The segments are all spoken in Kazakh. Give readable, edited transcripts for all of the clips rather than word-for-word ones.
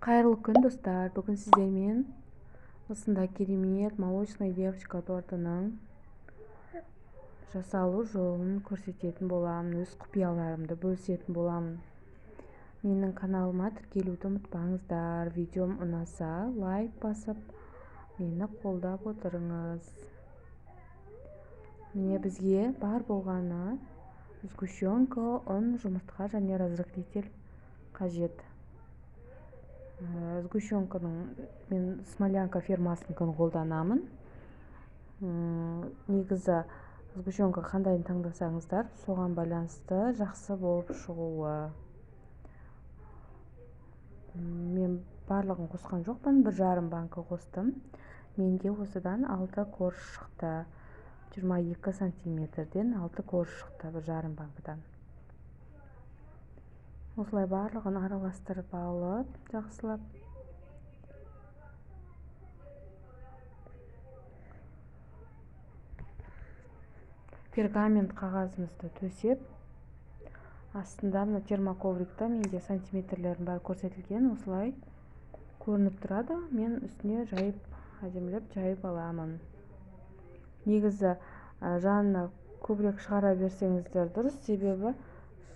Қайырлы күн достар, бүгін сіздермен осындай керемет молочная девочка тортының жасалу жолын көрсететін боламын, өз құпияларымды бөлісетін боламын. Менің каналыма тіркелуді ұмытпаңыздар. Видеом ұнаса лайк басып, мені қолдап отырыңыз. Міне бізге бар болғаны сгущенка, ұн, жұмыртқа және разрыхлитель қажет. Сгущенканың мен Смолянка фирмасыныкін қолданамын. Негізі сгущенка қандайын таңдасаңыздар, соған байланысты жақсы болып шығуы. Мен барлығын қосқан жоқпын, 1,5 банка қостым. Менде осыдан 6 корж шықты. 22 сантиметрден 6 корж шықты 1,5 банкадан. Осылай барлығын араластырып алып, жақсылап. Пергамент қағазымызды төсеп, астында мына термоковрикта менде сантиметрлерін бәрі көрсетілген, осылай көрініп тұрады. Мен үстіне жайып, әдемілеп жайып аламын. Негізі жанына көбірек шығара берсеңіздер дұрыс, себебі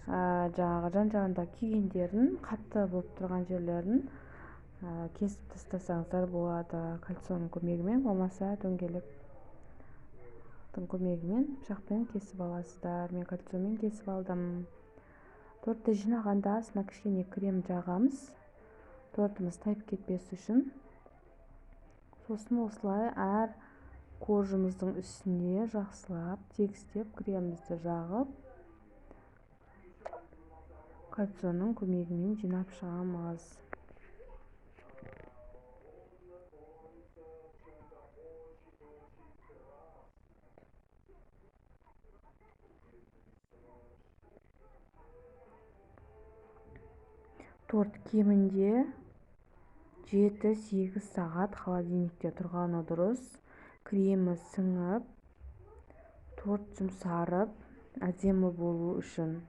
жаңағы жан-жағында күйгендерін, қатты болып тұрған жерлерін кесіп тастасаңыздар болады. Кольцоның көмегімен, болмаса дөңгелектің көмегімен пышақпен кесіп аласыздар. Мен кольцомен кесіп алдым. Тортты жинағанда астына кішкене крем жағамыз, тортымыз тайып кетпес үшін. Сосын осылай әр коржымыздың үстіне жақсылап тегістеп кремімізді жағып, кольцоның көмегімен жинап шығамыз. Торт кемінде 7-8 сағат холодильникте тұрғаны дұрыс. Кремі сіңіп, торт жұмсарып, әдемі болу үшін.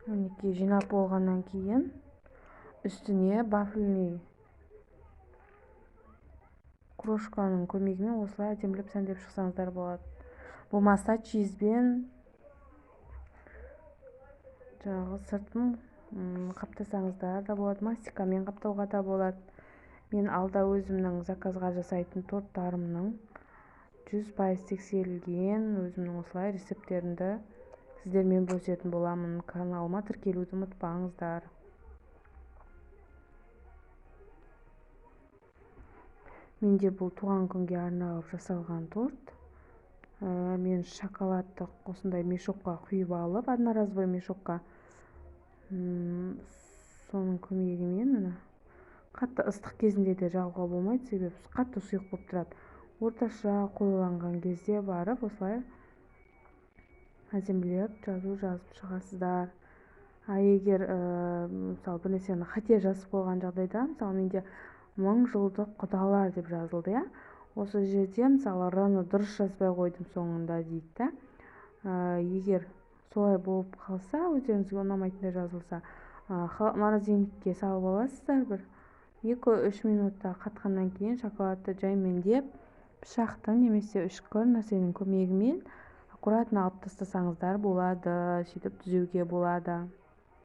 Мінекей жинап болғаннан кейін үстіне вафельный крошканың көмегімен осылай әдемілеп сәндеп шықсаңыздар болады. Болмаса чизбен жаңағы сыртын қаптасаңыздар да болады, мастикамен қаптауға да болады. Мен алда өзімнің заказға жасайтын торттарымның 100% тексерілген өзімнің осылай рецепттерімді сіздермен бөлісетін боламын. Каналыма тіркелуді ұмытпаңыздар. Менде бұл туған күнге арналып жасалған торт. Мен шоколадты осындай мешокқа құйып алып, одноразовый мешокқа, соның көмегімен қатты ыстық кезінде де жағуға болмайды, себебі қатты сұйық болып тұрады. Орташа қоюланған кезде барып, осылай әдемілеп жазып шығасыздар. Егер мысалы бір нәрсені қате жазып қойған жағдайда, мысалы менде 1000 жылдық құдалар деп жазылды, осы жерде мысалы р-ны дұрыс жазбай қойдым соңында дейді. Егер солай болып қалса, өздеріңізге ұнамайтындай жазылса, морозильникке салып аласыздар, бір 2-3 минутта қатқаннан кейін шоколадты жаймендеп, пышақтың немесе үшкір нәрсенің көмегімен аккуратно алып тастасаңыздар болады, сөйтіп түзеуге болады.